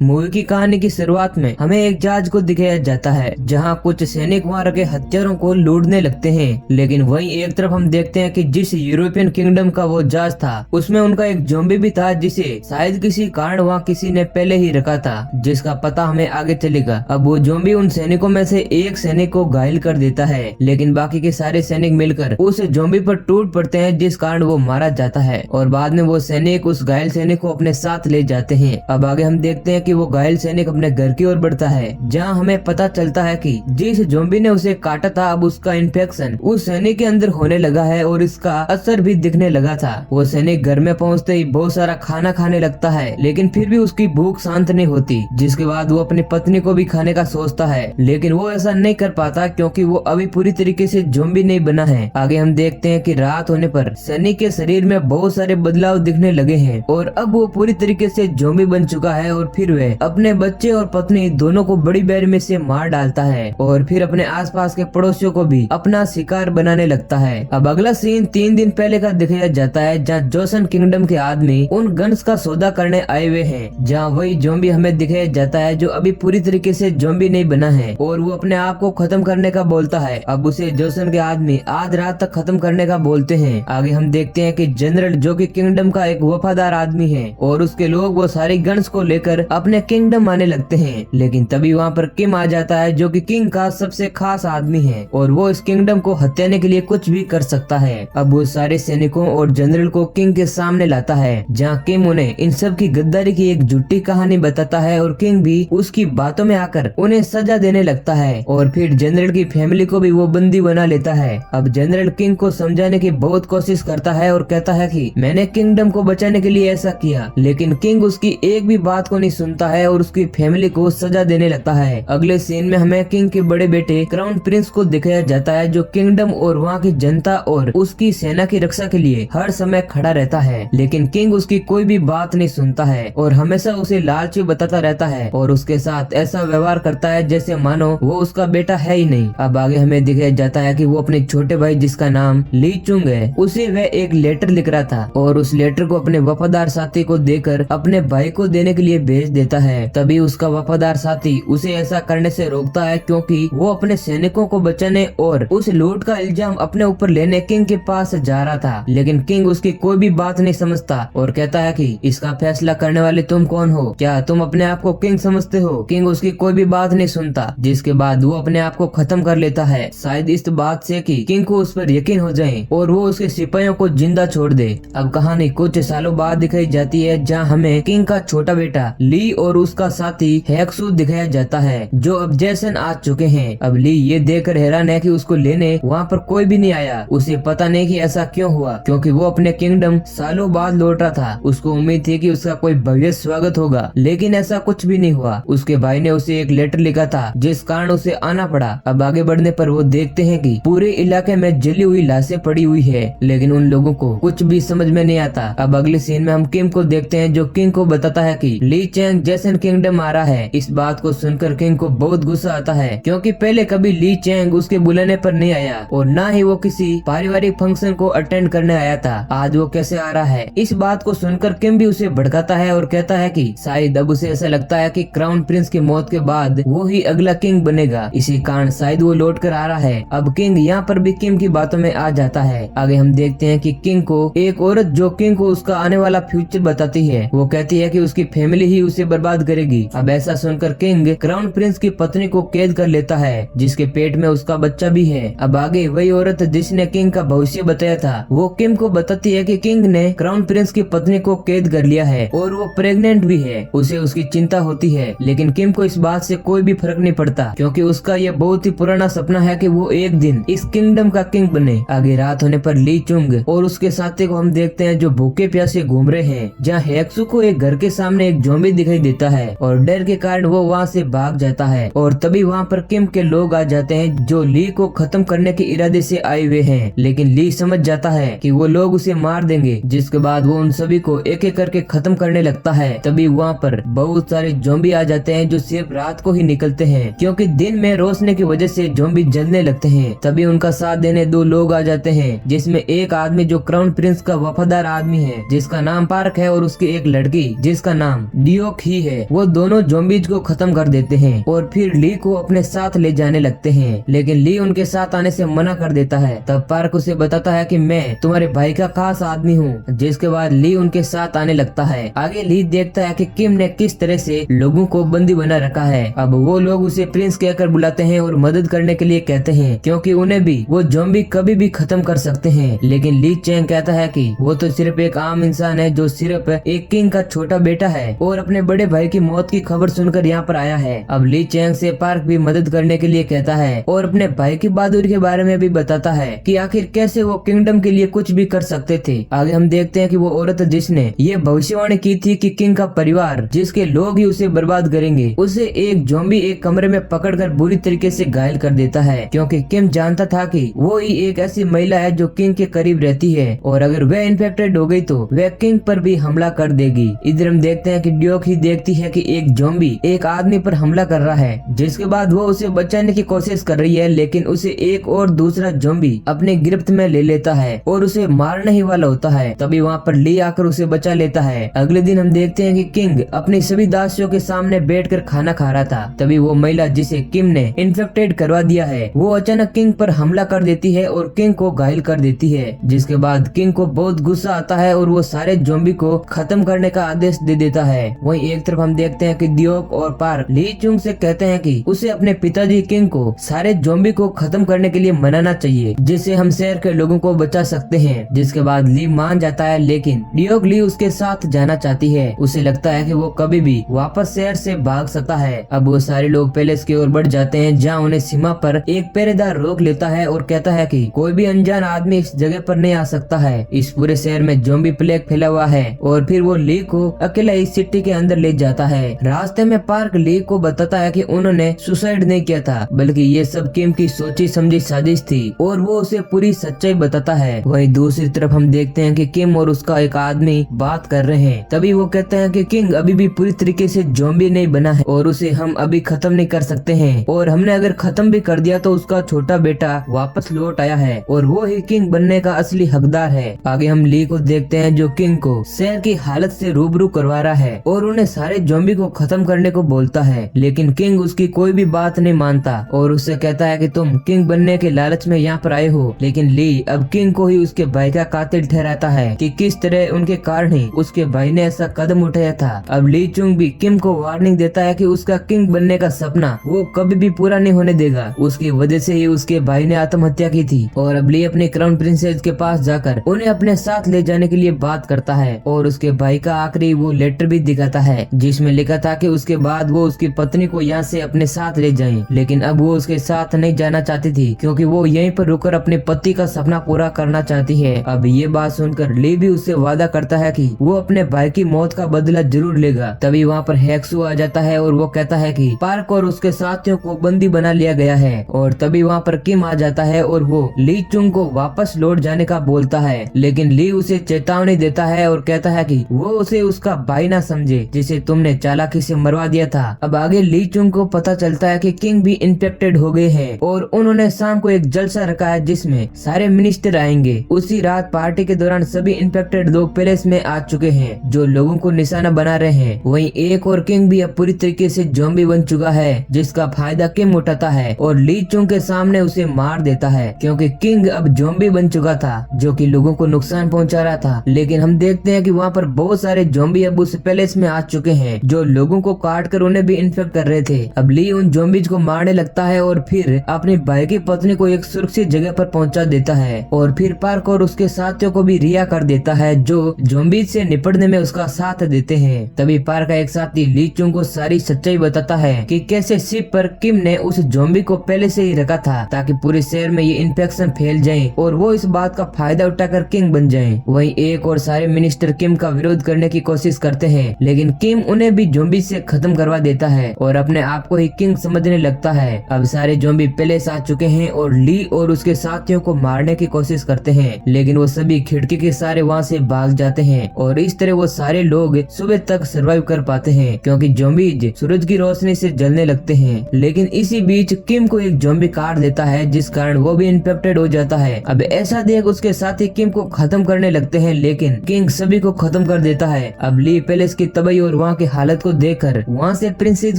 Movie की कहानी की शुरुआत में हमें एक जहाज को दिखाया जाता है जहां कुछ सैनिक वहां रखे हथियारों को लूटने लगते हैं। लेकिन वहीं एक तरफ हम देखते हैं कि जिस यूरोपियन किंगडम का वो जहाज था उसमें उनका एक ज़ॉम्बी भी था जिसे शायद किसी कारण वहाँ किसी ने पहले ही रखा था, जिसका पता हमें आगे चलेगा। अब वो ज़ॉम्बी उन सैनिकों में से एक सैनिक को घायल कर देता है, लेकिन बाकी के सारे सैनिक मिलकर उस ज़ॉम्बी पर टूट पड़ते हैं जिस कारण वो मारा जाता है और बाद में वो सैनिक उस घायल सैनिक को अपने साथ ले जाते हैं। अब आगे हम देखते हैं कि वो घायल सैनिक अपने घर की ओर बढ़ता है जहां हमें पता चलता है कि जिस ज़ॉम्बी ने उसे काटा था अब उसका इन्फेक्शन उस सैनिक के अंदर होने लगा है और इसका असर भी दिखने लगा था। वो सैनिक घर में पहुंचते ही बहुत सारा खाना खाने लगता है, लेकिन फिर भी उसकी भूख शांत नहीं होती, जिसके बाद वो अपनी पत्नी को भी खाने का सोचता है, लेकिन वो ऐसा नहीं कर पाता क्योंकि वो अभी पूरी तरीके से ज़ॉम्बी नहीं बना है। आगे हम देखते हैं कि रात होने पर सैनिक के शरीर में बहुत सारे बदलाव दिखने लगे हैं और अब वो पूरी तरीके से ज़ॉम्बी बन चुका है और फिर वह अपने बच्चे और पत्नी दोनों को बड़ी बैर में से मार डालता है और फिर अपने आसपास के पड़ोसियों को भी अपना शिकार बनाने लगता है। अब अगला सीन 3 दिन पहले का दिखाया जाता है जहाँ जोसन किंगडम के आदमी उन गन्स का सौदा करने आए हुए हैं, जहाँ वही ज़ॉम्बी हमें दिखाया जाता है जो अभी पूरी तरीके से ज़ॉम्बी नहीं बना है और वो अपने आप को खत्म करने का बोलता है। अब उसे जोसन के आदमी आज रात तक खत्म करने का बोलते हैं। आगे हम देखते हैं कि जनरल जो कि किंगडम का एक वफादार आदमी है और उसके लोग वो सारी गन्स को लेकर अपने किंगडम आने लगते हैं, लेकिन तभी वहाँ पर किम आ जाता है जो कि किंग का सबसे खास आदमी है और वो इस किंगडम को हत्याने के लिए कुछ भी कर सकता है। अब वो सारे सैनिकों और जनरल को किंग के सामने लाता है जहाँ किम उन्हें इन सब की गद्दारी की एक झूठी कहानी बताता है और किंग भी उसकी बातों में आकर उन्हें सजा देने लगता है और फिर जनरल की फैमिली को भी वो बंदी बना लेता है। अब जनरल किंग को समझाने की बहुत कोशिश करता है और कहता है कि मैंने किंगडम को बचाने के लिए ऐसा किया, लेकिन किंग उसकी एक भी बात को नहीं सुनता है और उसकी फैमिली को सजा देने लगता है। अगले सीन में हमें किंग के बड़े बेटे क्राउन प्रिंस को दिखाया जाता है जो किंगडम और वहाँ की जनता और उसकी सेना की रक्षा के लिए हर समय खड़ा रहता है, लेकिन किंग उसकी कोई भी बात नहीं सुनता है और हमेशा उसे लालची बताता रहता है और उसके साथ ऐसा व्यवहार करता है जैसे मानो वो उसका बेटा है ही नहीं। अब आगे हमें दिखाया जाता है कि वो अपने छोटे भाई जिसका नाम ली चुंग है उसे वह एक लेटर लिख रहा था और उस लेटर को अपने वफादार साथी को देकर अपने भाई को देने के लिए भेज देता है। तभी उसका वफादार साथी उसे ऐसा करने से रोकता है क्योंकि वो अपने सैनिकों को बचाने और उस लूट का इल्जाम अपने ऊपर लेने किंग के पास जा रहा था, लेकिन किंग उसकी कोई भी बात नहीं समझता और कहता है कि इसका फैसला करने वाले तुम कौन हो, क्या तुम अपने आप को किंग समझते हो। किंग उसकी कोई भी बात नहीं सुनता, जिसके बाद वो अपने आप को खत्म कर लेता है, शायद इस बात से कि किंग को उस पर यकीन हो जाए और वो उसके सिपाहियों को जिंदा छोड़ दे। अब कहानी कुछ सालों बाद दिखाई जाती है जहाँ हमें किंग का छोटा बेटा ली और उसका साथी हेक्सू दिखाया जाता है जो अब जैसन आ चुके हैं। अब ली ये देखकर हैरान है कि उसको लेने वहाँ पर कोई भी नहीं आया। उसे पता नहीं कि ऐसा क्यों हुआ क्योंकि वो अपने किंगडम सालों बाद लौट रहा था। उसको उम्मीद थी कि उसका कोई भव्य स्वागत होगा, लेकिन ऐसा कुछ भी नहीं हुआ। उसके भाई ने उसे एक लेटर लिखा था जिस कारण उसे आना पड़ा। अब आगे बढ़ने पर वो देखते हैं कि पूरे इलाके में जली हुई लाशें पड़ी हुई है, लेकिन उन लोगों को कुछ भी समझ में नहीं आता। अब अगले सीन में हम किम को देखते हैं जो किंग को बताता है कि ली चैंग जैसन किंगडम आ रहा है। इस बात को सुनकर किंग को बहुत गुस्सा आता है क्योंकि पहले कभी ली चैंग उसके बुलाने पर नहीं आया और न ही वो किसी पारिवारिक फंक्शन को अटेंड करने आया था। आज वो कैसे आ रहा है। इस बात को सुनकर किम भी उसे भड़काता है और कहता है कि शायद अब उसे ऐसा लगता है कि क्राउन प्रिंस की मौत के बाद वो ही अगला किंग बनेगा, इसी कारण शायद वो लौट कर आ रहा है। अब किंग यहाँ पर भी किम की बातों में आ जाता है। आगे हम देखते हैं कि किंग को एक औरत जो किंग को उसका आने वाला फ्यूचर बताती है, वो कहती है कि उसकी फैमिली ही उसे बर्बाद करेगी। अब ऐसा सुनकर किंग क्राउन प्रिंस की पत्नी को कैद कर लेता है जिसके पेट में उसका बच्चा भी है। अब आगे वही औरत जिसने किंग का भविष्य बताया था वो किम को बताती है कि किंग ने क्राउन प्रिंस की पत्नी को कैद कर लिया है और वो प्रेग्नेंट भी है। उसे उसकी चिंता होती है, लेकिन किम को इस बात से कोई भी फर्क नहीं पड़ता क्योंकि उसका यह बहुत ही पुराना सपना है कि वो एक दिन इस किंगडम का किंग बने। आगे रात होने पर ली चुंग और उसके साथी को हम देखते हैं जो भूखे प्यासे घूम रहे हैं, जहाँ हेक्सू को एक घर के सामने एक ज़ॉम्बी दिखाई देता है और डर के कारण वो वहाँ से भाग जाता है और तभी वहाँ पर किम के लोग आ जाते हैं जो ली को खत्म करने के इरादे से आए हुए हैं, लेकिन ली समझ जाता है कि वो लोग उसे मार देंगे, जिसके बाद वो उन सभी को एक एक करके खत्म करने लगता है। तभी वहाँ पर बहुत सारे ज़ॉम्बी आ जाते हैं जो सिर्फ रात को ही निकलते हैं क्योंकि दिन में रोशनी की वजह से ज़ॉम्बी जलने लगते हैं। तभी उनका साथ देने 2 लोग आ जाते हैं जिसमें एक आदमी जो क्राउन प्रिंस का वफादार आदमी है जिसका नाम पार्क है और उसकी एक लड़की जिसका नाम डियोक ही है वो दोनों ज़ॉम्बीज को खत्म कर देते हैं और फिर ली को अपने साथ ले जाने लगते हैं, लेकिन ली उनके साथ आने से मना कर देता है। तब पार्क उसे बताता है कि मैं तुम्हारे भाई का खास आदमी हूँ, जिसके बाद ली उनके साथ आने लगता है। आगे ली देखता है कि किम ने किस तरह से लोगों को बंदी बना रखा है। अब वो लोग उसे प्रिंस कहकर बुलाते हैं और मदद करने के लिए कहते हैं, क्योंकि उन्हें भी वो ज़ॉम्बी कभी भी खत्म कर सकते हैं। लेकिन ली चैंग कहता है कि वो तो सिर्फ एक आम इंसान है जो सिर्फ एक किंग का छोटा बेटा है और अपने बड़े भाई की मौत की खबर सुनकर यहाँ पर आया है। अब ली चैंग से पार्क भी मदद करने के लिए कहता है और अपने भाई की बहादुरी के बारे में भी बताता है कि आखिर कैसे वो किंगडम के लिए कुछ भी कर सकते थे। आगे हम देखते हैं कि वो औरत जिसने ये भविष्यवाणी की थी कि किंग का परिवार, जिसके लोग ही उसे बर्बाद करेंगे, उसे एक ज़ॉम्बी एक कमरे में पकड़कर बुरी तरीके से घायल कर देता है, क्योंकि किम जानता था कि वो ही एक ऐसी महिला है जो किंग के करीब रहती है और अगर वह इन्फेक्टेड हो गई तो वह किंग पर भी हमला कर देगी। इधर हम देखते हैं कि ड्यूक ही देखती है कि एक ज़ॉम्बी एक आदमी पर हमला कर रहा है, जिसके बाद वो उसे बचाने की कोशिश कर रही है, लेकिन उसे एक और दूसरा ज़ॉम्बी अपने गिरफ्त में ले लेता है और उसे मारने ही वाला होता है। तभी वहाँ पर ली आकर उसे बचा लेता है। अगले दिन हम देखते हैं कि किंग अपनी सभी दासियों के सामने बैठकर खाना खा रहा था। तभी वो महिला जिसे किम ने इन्फेक्टेड करवा दिया है वो अचानक किंग पर हमला कर देती है और किंग को घायल कर देती है, जिसके बाद किंग को बहुत गुस्सा आता है और वो सारे ज़ॉम्बी को खत्म करने का आदेश दे देता है। वहीं एक तरफ हम देखते हैं कि दियोक और पार्क ली चुंग से कहते हैं कि उसे अपने पिताजी किंग को सारे ज़ॉम्बी को खत्म करने के लिए मनाना चाहिए, जिससे हम शहर के लोगों को बचा सकते हैं। जिसके बाद ली मान जाता है, लेकिन दियोक ली उसके साथ जाना चाहती है। उसे लगता है कि वो कभी भी वापस शहर से भाग सकता है। अब वो सारे लोग पैलेस की ओर बढ़ जाते हैं, जहाँ उन्हें सीमा पर एक पहरेदार रोक लेता है और कहता है कि कोई भी अनजान आदमी इस जगह पर नहीं आ सकता है। इस पूरे शहर में ज़ॉम्बी प्लेग फैला हुआ है। और फिर वो ली को अकेला इस सिटी के अंदर ले जाता है। रास्ते में पार्क ली को बताता है कि उन्होंने सुसाइड नहीं किया था, बल्कि ये सब किम की सोची समझी साजिश थी और वो उसे पूरी सच्चाई बताता है। वहीं दूसरी तरफ हम देखते हैं कि किम और उसका एक आदमी बात कर रहे हैं। तभी वो कहते हैं कि किंग अभी भी पूरी तरीके से ज़ॉम्बी नहीं बना है और उसे हम अभी खत्म नहीं कर सकते हैं, और हमने अगर खत्म भी कर दिया तो उसका छोटा बेटा वापस लौट आया है और वो ही किंग बनने का असली हकदार है। आगे हम ली को देखते हैं जो किंग को शहर की हालत से रूबरू करवा रहा है और उन्हें सारे ज़ॉम्बी को खत्म करने को बोलता है, लेकिन किंग उसकी कोई भी बात नहीं मानता और उससे कहता है कि तुम किंग बनने के लालच में यहाँ पर आए हो। लेकिन ली अब किंग को ही उसके भाई का कातिल ठहराता है कि किस तरह उनके कारण ही उसके भाई ने ऐसा कदम उठाया था। अब ली चुंग भी किम को वार्निंग देता है कि उसका किंग बनने का सपना वो कभी भी पूरा नहीं होने देगा। उसकी वजह से ही उसके भाई ने आत्महत्या की थी। और अब ली अपनी क्राउन प्रिंसेस के पास जाकर उन्हें अपने साथ ले जाने के लिए बात करता है और उसके भाई का आखिरी वो लेटर भी दिखाता है, जिसमें लिखा था कि उसके बाद वो उसकी पत्नी को यहाँ से अपने साथ ले जाएं। लेकिन अब वो उसके साथ नहीं जाना चाहती थी, क्योंकि वो यहीं पर रुककर अपने पति का सपना पूरा करना चाहती है। अब ये बात सुनकर ली भी उससे वादा करता है कि वो अपने भाई की मौत का बदला जरूर लेगा। तभी वहाँ पर हेक्सू आ जाता है और वो कहता है कि पार्क और उसके साथियों को बंदी बना लिया गया है। और तभी वहाँ पर किम आ जाता है और वो ली चुंग को वापस लौट जाने का बोलता है, लेकिन ली उसे चेतावनी देता है और कहता है कि वो उसे उसका भाई ना समझे जिसे तुमने चालाकी से मरवा दिया था। अब आगे ली चुंग को पता चलता है कि किंग भी इन्फेक्टेड हो गए हैं और उन्होंने शाम को एक जलसा रखा है जिसमें सारे मिनिस्टर आएंगे। उसी रात पार्टी के दौरान सभी इन्फेक्टेड लोग पैलेस में आ चुके हैं जो लोगों को निशाना बना रहे हैं। वहीं एक और किंग भी अब पूरी तरीके से ज़ॉम्बी बन चुका है, जिसका फायदा किम उठाता है और ली चुंग के सामने उसे मार देता है, क्योंकि किंग अब ज़ॉम्बी बन चुका था जो कि लोगों को नुकसान पहुंचा रहा था। लेकिन हम देखते हैं कि वहाँ पर बहुत सारे ज़ॉम्बी अब उस पैलेस में आ चुके हैं जो लोगों को काट कर उन्हें भी इन्फेक्ट कर रहे थे। अब ली उन ज़ॉम्बीज को मारने लगता है और फिर अपने भाई की पत्नी को एक सुरक्षित जगह पर पहुंचा देता है और फिर पार्क और उसके साथियों को भी रिहा कर देता है जो ज़ॉम्बीज से निपटने में उसका साथ देते हैं। तभी पार्क का एक साथी ली चुंग को सारी सच्चाई बताता है कि कैसे शिप पर किम ने उस ज़ॉम्बी को पहले से ही रखा था ताकि पूरे शहर में ये इन्फेक्शन फैल जाए और वो इस बात का फायदा उठाकर किंग बन जाए। वहीं एक और सारे मिनिस्टर किम का विरोध करने की कोशिश करते हैं, लेकिन किम उन्हें भी ज़ॉम्बी से खत्म करवा देता है और अपने आप को ही किंग समझने लगता है। अब सारे ज़ॉम्बी पैलेस आ चुके हैं और ली और उसके साथियों को मारने की कोशिश करते हैं, लेकिन वो सभी खिड़की के सारे वहाँ से भाग जाते हैं और इस तरह वो सारे लोग सुबह तक सरवाइव कर पाते हैं, क्योंकि ज़ॉम्बीज सूरज की रोशनी से जलने लगते हैं। लेकिन इसी बीच किम को एक ज़ॉम्बी काट देता है, जिस कारण वो भी इन्फेक्टेड हो जाता है। अब ऐसा देख उसके साथी किम को खत्म करने लगते हैं, लेकिन किंग सभी को खत्म कर देता है। अब ली पैलेस की तबाही और वहाँ की हालत को देखकर वहाँ से प्रिंसेस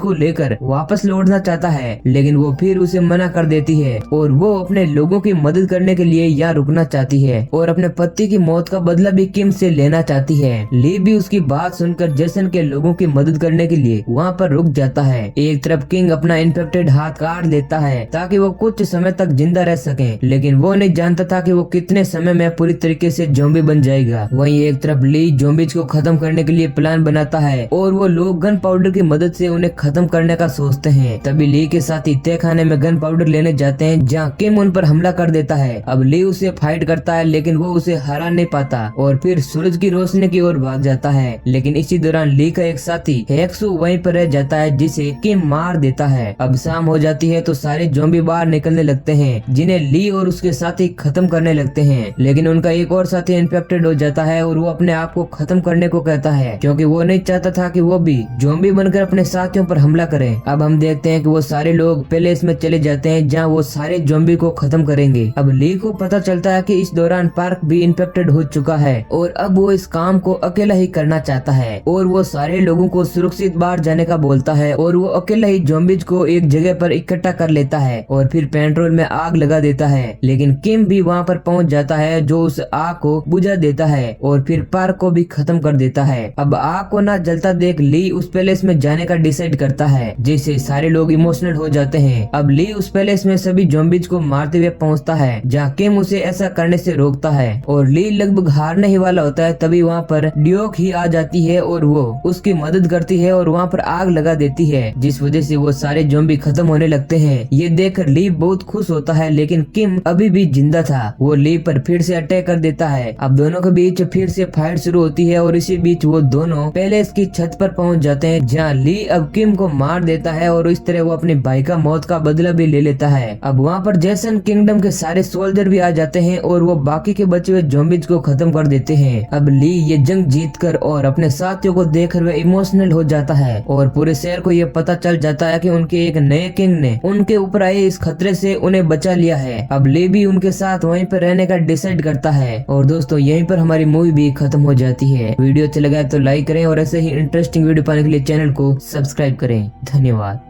को लेकर वापस लौटना चाहता है, लेकिन वो फिर उसे मना कर देती है और वो अपने लोगों की मदद करने के लिए यहाँ रुकना चाहती है और अपने पति की मौत का बदला भी किम से लेना चाहती है। ली भी उसकी बात सुनकर जेसन के लोगों की मदद करने के लिए वहाँ पर रुक जाता है। एक तरफ किंग अपना इन्फेक्टेड हाथ काट लेता है ताकि वो कुछ समय तक जिंदा रह सके, लेकिन वो नहीं जानता था कि वो कितने समय में पूरी तरीके से ज़ॉम्बी बन जाएगा। वहीं एक तरफ ली ज़ॉम्बीज को खत्म करने के लिए प्लान बनाता है और वो लोग गन पाउडर की मदद से उन्हें खत्म करने का सोचते हैं। तभी ली के साथी तय खाने में गन पाउडर लेने जाते हैं जहाँ किम उन पर हमला कर देता है। अब ली उसे फाइट करता है लेकिन वो उसे हरा नहीं पाता और फिर सूरज की रोशनी की ओर भाग जाता है, लेकिन इसी दौरान ली का एक साथी हेक्सू वहीं पर रह जाता है जिसे किम मार देता है। अब शाम हो जाती है तो सारे ज़ॉम्बी बाहर निकलने लगते हैं जिन्हें ली और उसके साथी खत्म करने लगते हैं, लेकिन उनका एक और साथी इन्फेक्टेड हो जाता है और वो अपने आप को खत्म करने को कहता है क्योंकि वो नहीं चाहता था कि वो भी ज़ॉम्बी बनकर अपने साथियों पर हमला करे। अब हम देखते हैं कि वो सारे लोग पैलेस में चले जाते हैं जहाँ वो सारे ज़ॉम्बी को खत्म करेंगे। अब ली को पता चलता है कि इस दौरान पार्क भी इन्फेक्टेड हो चुका है और अब वो इस काम को अकेला ही करना चाहता है और वो सारे लोगों को सुरक्षित बाहर जाने का बोलता है और वो अकेला ही ज़ॉम्बीज को एक जगह पर इकट्ठा कर लेता है और फिर पेट्रोल में आग लगा देता है, लेकिन किम भी वहाँ पर पहुँच जाता है जो उस आग को बुझा देता है और फिर पार्क को भी खत्म कर देता है। अब आग को ना जलता देख ली उस पैलेस में जाने का डिसाइड करता है जिससे सारे लोग इमोशनल हो जाते हैं। अब ली उस पैलेस में सभी ज़ॉम्बीज को मारते हुए पहुंचता है जहाँ किम उसे ऐसा करने से रोकता है और ली लगभग हारने ही वाला होता है। तभी वहाँ पर ड्यूक ही आ जाती है और वो उसकी मदद करती है और वहाँ पर आग लगा देती है जिस वजह से वो सारे ज़ॉम्बी खत्म होने लगते हैं। ये देखकर ली बहुत खुश होता है, लेकिन किम अभी भी जिंदा था। वो ली पर फिर से अटैक कर देता है। अब दोनों के बीच फिर से फाइट शुरू होती है और इसी बीच वो दोनों पैलेस की छत पर पहुंच जाते हैं जहाँ ली अब किम को मार देता है और इस तरह वो अपने भाई का मौत का बदला भी ले लेता है। अब वहाँ पर जेसन किंगडम के सारे सोल्जर भी आ जाते हैं और वो बाकी के बचे हुए ज़ॉम्बीज को खत्म कर देते हैं। अब ली ये जंग जीतकर और अपने साथियों को देखकर वे इमोशनल हो जाता है और पूरे शहर को ये पता चल जाता है कि उनके एक नए किंग ने उनके ऊपर आए इस खतरे से उन्हें बचा लिया है। अब ली भी उनके साथ वहीं पर रहने का डिसाइड करता है। और दोस्तों यहीं पर हमारी मूवी भी खत्म हो जाती है। वीडियो अच्छा लगा तो लाइक करें और ऐसे ही इंटरेस्टिंग वीडियो पाने के लिए चैनल को सब्सक्राइब करें। धन्यवाद।